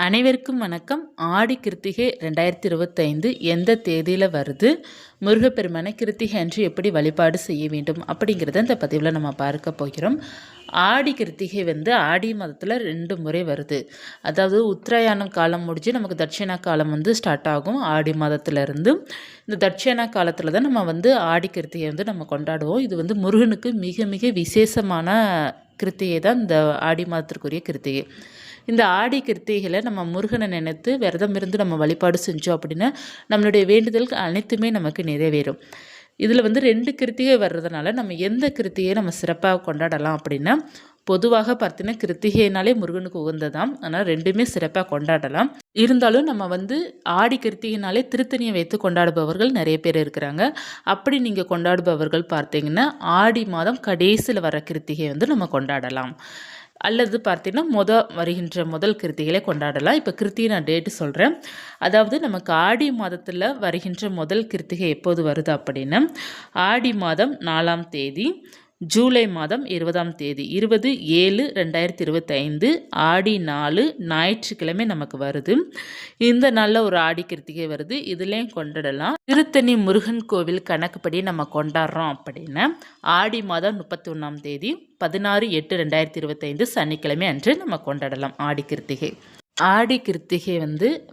அனைவருக்கும் வணக்கம். ஆடி கிருத்திகை 2025 எந்த தேதியில் வருது, முருகப்பெருமானை கிருத்திகை அன்று எப்படி வழிபாடு செய்ய வேண்டும் அப்படிங்கிறத இந்த பதிவில் நம்ம பார்க்க போகிறோம். ஆடி கிருத்திகை ஆடி மாதத்தில் 2 முறை வருது. அதாவது உத்தராயணம் காலம் முடிஞ்சு நமக்கு தட்சிணா காலம் ஸ்டார்ட் ஆகும். ஆடி மாதத்துலேருந்து இந்த தட்சிணா காலத்தில் தான் நம்ம ஆடி கிருத்திகை நம்ம கொண்டாடுவோம். இது முருகனுக்கு மிக மிக விசேஷமான கிருத்திகை தான் இந்த ஆடி மாதத்திற்குரிய கிருத்திகை. இந்த ஆடி கிருத்திகையில் நம்ம முருகனை நினைத்து விரதம் இருந்து நம்ம வழிபாடு செஞ்சோம் அப்படின்னா நம்மளுடைய வேண்டுதல் அனைத்துமே நமக்கு நிறைவேறும். இதில் 2 கிருத்திகை வர்றதுனால நம்ம எந்த கிருத்திகையை நம்ம சிறப்பாக கொண்டாடலாம் அப்படின்னா, பொதுவாக பார்த்தீங்கன்னா கிருத்திகைனாலே முருகனுக்கு உகந்ததாம். அதனால் 2மே சிறப்பாக கொண்டாடலாம். இருந்தாலும் நம்ம ஆடி கிருத்திகைனாலே திருத்தணியை வைத்து கொண்டாடுபவர்கள் நிறைய பேர் இருக்கிறாங்க. அப்படி நீங்கள் கொண்டாடுபவர்கள் பார்த்தீங்கன்னா ஆடி மாதம் கடைசியில் வர கிருத்திகை நம்ம கொண்டாடலாம். அல்லது பார்த்தீங்கன்னா வருகின்ற முதல் கிருத்திகளை கொண்டாடலாம். இப்போ கிருத்திகை நான் டேட்டு சொல்கிறேன். அதாவது நமக்கு ஆடி மாதத்தில் வருகின்ற முதல் கிருத்திகை எப்போது வருது அப்படின்னா, ஆடி மாதம் 4ஆம் தேதி, ஜூலை மாதம் 20ஆம் தேதி, 20/7/2025 ஆடி 4 ஞாயிற்றுக்கிழமை நமக்கு வருது. இந்த நாளில் ஒரு ஆடி கிருத்திகை வருது. இதுலேயும் கொண்டாடலாம். திருத்தணி முருகன் கோவில் கணக்குப்படி நம்ம கொண்டாடுறோம் அப்படின்னா ஆடி மாதம் 31ஆம் தேதி 16/8/2025 சனிக்கிழமை அன்று நம்ம கொண்டாடலாம் ஆடி கிருத்திகை. ஆடி கிருத்திகை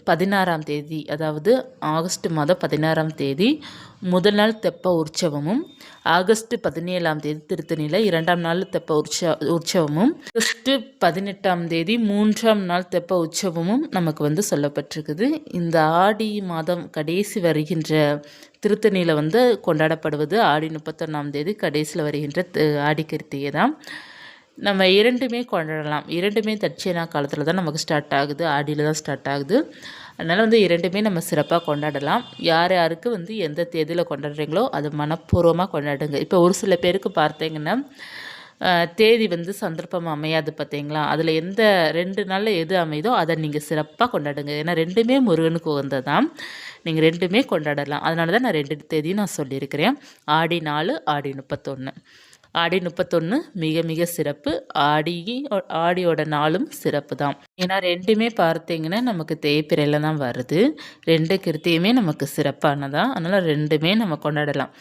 16ஆம் தேதி, அதாவது ஆகஸ்ட் மாதம் 16ஆம் தேதி முதல் நாள் தெப்ப உற்சவமும், ஆகஸ்ட் 17ஆம் தேதி திருத்தணியில் 2ஆம் நாள் தெப்ப உற்சவமும், ஆகஸ்ட் 18ஆம் தேதி 3ஆம் நாள் தெப்ப உற்சவமும் நமக்கு சொல்லப்பட்டிருக்குது. இந்த ஆடி மாதம் கடைசி வருகின்ற திருத்தணியில் கொண்டாடப்படுவது ஆடி 31ஆம் தேதி கடைசியில் வருகின்ற ஆடி கிருத்திகை தான். நம்ம 2மே கொண்டாடலாம். 2மே தட்சிணா காலத்தில் தான் நமக்கு ஸ்டார்ட் ஆகுது, ஆடியில் தான் ஸ்டார்ட் ஆகுது. அதனால் 2மே நம்ம சிறப்பாக கொண்டாடலாம். யார் யாருக்கு எந்த தேதியில் கொண்டாடுறீங்களோ அது மனப்பூர்வமாக கொண்டாடுங்க. இப்போ ஒரு சில பேருக்கு பார்த்தீங்கன்னா தேதி சந்தர்ப்பம் அமையாது பார்த்தீங்களா, அதில் எந்த 2 நாளில் எது அமைதோ அதை நீங்கள் சிறப்பாக கொண்டாடுங்க. ஏன்னா 2மே முருகனுக்கு உகந்ததான். நீங்கள் 2மே கொண்டாடலாம். அதனால தான் நான் 2 தேதியும் நான் சொல்லியிருக்கிறேன். ஆடி 4, ஆடி 31. ஆடி 31 மிக மிக சிறப்பு. ஆடியோட நாளும் சிறப்பு தான். ஏன்னா 2மே பார்த்தீங்கன்னா நமக்கு தேய்பிறையில் தான் வருது. 2 கிருத்தியுமே நமக்கு சிறப்பானதான். அதனால் 2மே நம்ம கொண்டாடலாம்.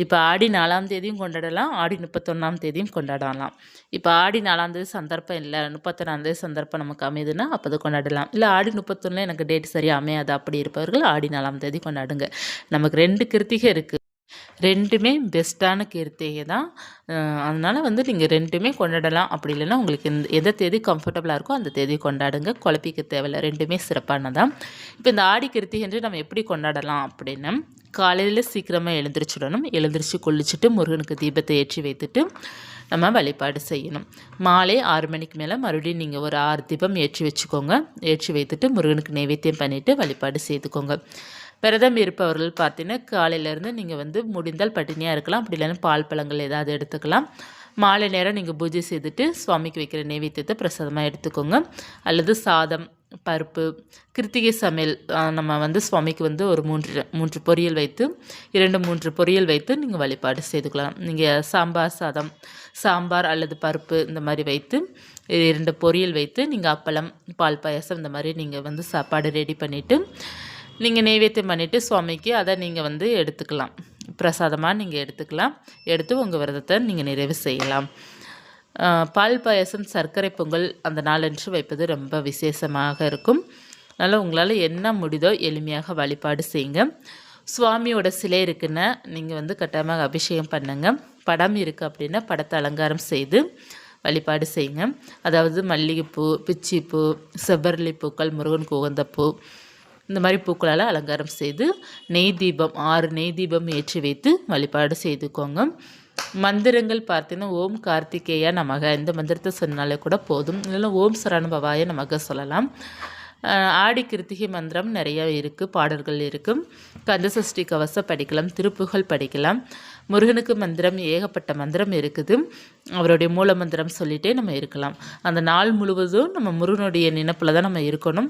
இப்போ ஆடி 4ஆம் தேதியும் கொண்டாடலாம், ஆடி 31ஆம் தேதியும் கொண்டாடலாம். இப்போ ஆடி 4ஆம் தேதி சந்தர்ப்பம் இல்லை, 31ஆம் தேதி சந்தர்ப்பம் நமக்கு அமையுதுன்னா அப்போ அதை கொண்டாடலாம். இல்லை ஆடி 31 எனக்கு டேட் சரியாக அமையாது அப்படி இருப்பவர்கள் ஆடி 4ஆம் தேதி கொண்டாடுங்க. நமக்கு 2 கிருத்திகை இருக்குது. 2மே பெஸ்ட்டான கிருத்திகை தான். அதனால் நீங்கள் 2மே கொண்டாடலாம். அப்படி இல்லைன்னா உங்களுக்கு எந்த தேதி கம்ஃபர்டபுளாக இருக்கோ அந்த தேதி கொண்டாடுங்க. குழப்பிக்க தேவையில்லை. 2மே சிறப்பானதான். இப்போ இந்த ஆடி கிருத்திகை என்று நம்ம எப்படி கொண்டாடலாம் அப்படின்னா, காலையில் சீக்கிரமாக எழுந்திரிச்சிடணும். எழுந்திரிச்சு குளிச்சுட்டு முருகனுக்கு தீபத்தை ஏற்றி வைத்துட்டு நம்ம வழிபாடு செய்யணும். மாலை 6 மணிக்கு மேலே மறுபடியும் நீங்கள் ஒரு 6 தீபம் ஏற்றி வச்சுக்கோங்க. ஏற்றி வைத்துட்டு முருகனுக்கு நைவேத்தியம் பண்ணிவிட்டு வழிபாடு செய்துக்கோங்க. விரதம் இருப்பவர்கள் பார்த்தீங்கன்னா காலையிலேருந்து நீங்கள் முடிந்தால் பட்டினியாக இருக்கலாம். அப்படி இல்லைன்னா பால் பழங்கள் ஏதாவது எடுத்துக்கலாம். மாலை நேரம் நீங்கள் பூஜை செய்துட்டு சுவாமிக்கு வைக்கிற நைவேத்தியத்தை பிரசாதமாக எடுத்துக்கோங்க. அல்லது சாதம், பருப்பு, கிருத்திகை சமையல் நம்ம சுவாமிக்கு ஒரு 3 பொரியல் வைத்து 2-3 பொரியல் வைத்து நீங்கள் வழிபாடு செய்துக்கலாம். நீங்கள் சாம்பார் சாதம், சாம்பார் அல்லது பருப்பு இந்த மாதிரி வைத்து 2 பொரியல் வைத்து நீங்கள் அப்பளம், பால் பாயாசம் இந்த மாதிரி நீங்கள் சாப்பாடு ரெடி பண்ணிவிட்டு நீங்கள் நைவேத்தியம் பண்ணிவிட்டு சுவாமிக்கு அதை நீங்கள் எடுத்துக்கலாம். பிரசாதமாக நீங்கள் எடுத்துக்கலாம். எடுத்து உங்கள் விரதத்தை நீங்கள் நிறைவு செய்யலாம். பால் பாயசம், சர்க்கரை பொங்கல் அந்த நாளன்று வைப்பது ரொம்ப விசேஷமாக இருக்கும். அதனால் உங்களால் என்ன முடிதோ எளிமையாக வழிபாடு செய்யுங்க. சுவாமியோட சிலை இருக்குன்னா நீங்கள் கட்டாயமாக அபிஷேகம் பண்ணுங்க. படம் இருக்குது அப்படின்னா படத்தை அலங்காரம் செய்து வழிபாடு செய்யுங்க. அதாவது மல்லிகைப்பூ, பிச்சிப்பூ, செவ்வரளி பூக்கள், முருகனுக்கு உகந்த பூ, இந்த மாதிரி பூக்களால் அலங்காரம் செய்து நெய் தீபம் 6 நெய் தீபம் ஏற்றி வைத்து வழிபாடு செய்துக்கோங்க. மந்திரங்கள் பார்த்தீங்கன்னா ஓம் கார்த்திகேயா நமக இந்த மந்திரத்தை சொன்னாலே கூட போதும். இல்லைன்னா ஓம் சரவணபவாய நமக சொல்லலாம். ஆடி கிருத்திகை மந்திரம் நிறைய இருக்குது, பாடல்கள் இருக்குது. கந்தசஷ்டி கவசம் படிக்கலாம், திருப்புகழ் படிக்கலாம். முருகனுக்கு மந்திரம் ஏகப்பட்ட மந்திரம் இருக்குது. அவருடைய மூல மந்திரம் சொல்லிகிட்டே நம்ம இருக்கலாம். அந்த நாள் முழுவதும் நம்ம முருகனுடைய நினைப்பில் தான் நம்ம இருக்கணும்.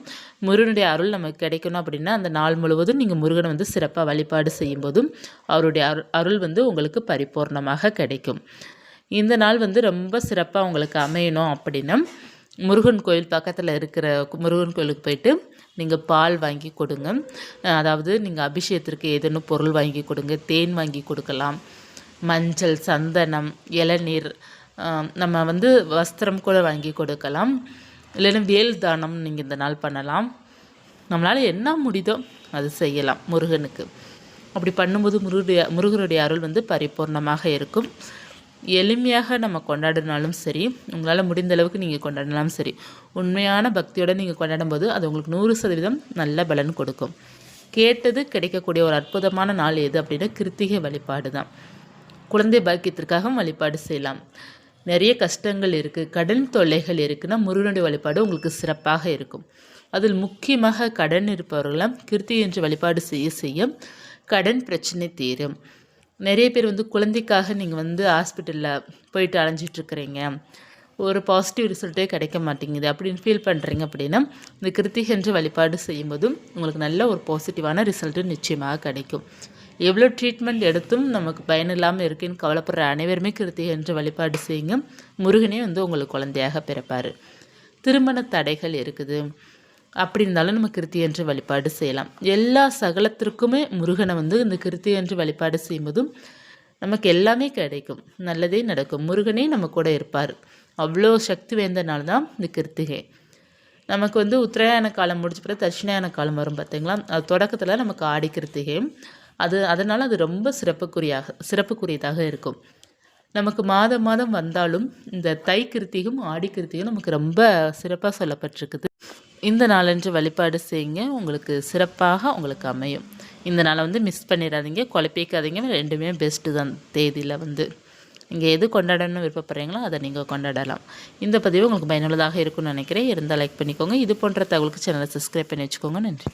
முருகனுடைய அருள் நமக்கு கிடைக்கணும் அப்படின்னா அந்த நாள் முழுவதும் நீங்கள் முருகனை சிறப்பாக வழிபாடு செய்யும்போதும் அவருடைய அருள் உங்களுக்கு பரிபூர்ணமாக கிடைக்கும். இந்த நாள் ரொம்ப சிறப்பாக உங்களுக்கு அமையணும் அப்படின்னா முருகன் கோயில் பக்கத்தில் இருக்கிற முருகன் கோயிலுக்கு போயிட்டு நீங்கள் பால் வாங்கி கொடுங்க. அதாவது நீங்கள் அபிஷேகத்திற்கு ஏதேனும் பொருள் வாங்கி கொடுங்க. தேன் வாங்கி கொடுக்கலாம். மஞ்சள், சந்தனம், இளநீர், நம்ம வந்து வஸ்திரம் கூட வாங்கி கொடுக்கலாம். இல்லைன்னா வேல் தானம் நீங்கள் இந்த நாள் பண்ணலாம். நம்மளால் என்ன முடியுதோ அது செய்யலாம் முருகனுக்கு. அப்படி பண்ணும்போது முருகருடைய அருள் வந்து பரிபூர்ணமாக இருக்கும். எளிமையாக நம்ம கொண்டாடினாலும் சரி, உங்களால் முடிந்த அளவுக்கு நீங்கள் கொண்டாடினாலும் சரி, உண்மையான பக்தியோடு நீங்கள் கொண்டாடும் போது அது உங்களுக்கு 100% நல்ல பலன் கொடுக்கும். கேட்டது கிடைக்கக்கூடிய ஒரு அற்புதமான நாள் எது அப்படின்னா கிருத்திகை வழிபாடு தான். குழந்தை பாக்கியத்திற்காக வழிபாடு செய்யலாம். நிறைய கஷ்டங்கள் இருக்குது, கடன் தொல்லைகள் இருக்குன்னா முருகனுடைய வழிபாடு உங்களுக்கு சிறப்பாக இருக்கும். அதில் முக்கியமாக கடன் இருப்பவர்களாம் கிருத்திகை என்று வழிபாடு செய்ய செய்ய கடன் பிரச்சனை தீரும். நிறைய பேர் வந்து குழந்தைக்காக நீங்கள் வந்து ஹாஸ்பிட்டலில் போயிட்டு அலைஞ்சிட்ருக்கிறீங்க, ஒரு பாசிட்டிவ் ரிசல்ட்டே கிடைக்க மாட்டேங்குது அப்படின்னு ஃபீல் பண்ணுறீங்க அப்படின்னா இந்த கிருத்திகை என்று வழிபாடு செய்யும்போதும் உங்களுக்கு நல்ல ஒரு பாசிட்டிவான ரிசல்ட்டு நிச்சயமாக கிடைக்கும். எவ்வளோ ட்ரீட்மெண்ட் எடுத்தும் நமக்கு பயன் இல்லாமல் இருக்குன்னு கவலைப்படுற அனைவருமே கிருத்திகை என்று வழிபாடு செய்யுங்க. முருகனே வந்து உங்களுக்கு குழந்தையாக பிறப்பார். திருமண தடைகள் இருக்குது அப்படி இருந்தாலும் நம்ம கிருத்திகை என்று வழிபாடு செய்யலாம். எல்லா சகலத்திற்குமே முருகனை வந்து இந்த கிருத்திகை என்று வழிபாடு செய்யும்போதும் நமக்கு எல்லாமே கிடைக்கும், நல்லதே நடக்கும். முருகனே நம்ம கூட இருப்பார். அவ்வளோ சக்தி வாய்ந்தனால தான் இந்த கிருத்திகை. நமக்கு வந்து உத்தராயண காலம் முடிச்ச பிறகு தட்சிணாயன காலம் வரும் பார்த்தீங்களா, அது தொடக்கத்தில் நமக்கு ஆடி கிருத்திகை. அதனால் அது ரொம்ப சிறப்புக்குரியதாக இருக்கும். நமக்கு மாதம் மாதம் வந்தாலும் இந்த தை கிருத்திகும் ஆடி கிருத்திகும் நமக்கு ரொம்ப சிறப்பாக சொல்லப்பட்டிருக்குது. இந்த நாளன்று வழிபாடு செய்யுங்க, உங்களுக்கு சிறப்பாக உங்களுக்கு அமையும். இந்த நாளை வந்து மிஸ் பண்ணிடாதீங்க, குழப்பிக்காதீங்க. ரெண்டுமே பெஸ்ட்டு தான். தேதியில் வந்து நீங்கள் எது கொண்டாடணும்னு விருப்பப்படுறீங்களோ அதை நீங்கள் கொண்டாடலாம். இந்த பதிவு உங்களுக்கு பயனுள்ளதாக இருக்கும்னு நினைக்கிறேன். இருந்தால் லைக் பண்ணிக்கோங்க. இது போன்ற தகவலுக்கு சேனலை சப்ஸ்கிரைப் பண்ணி வச்சுக்கோங்க. நன்றி.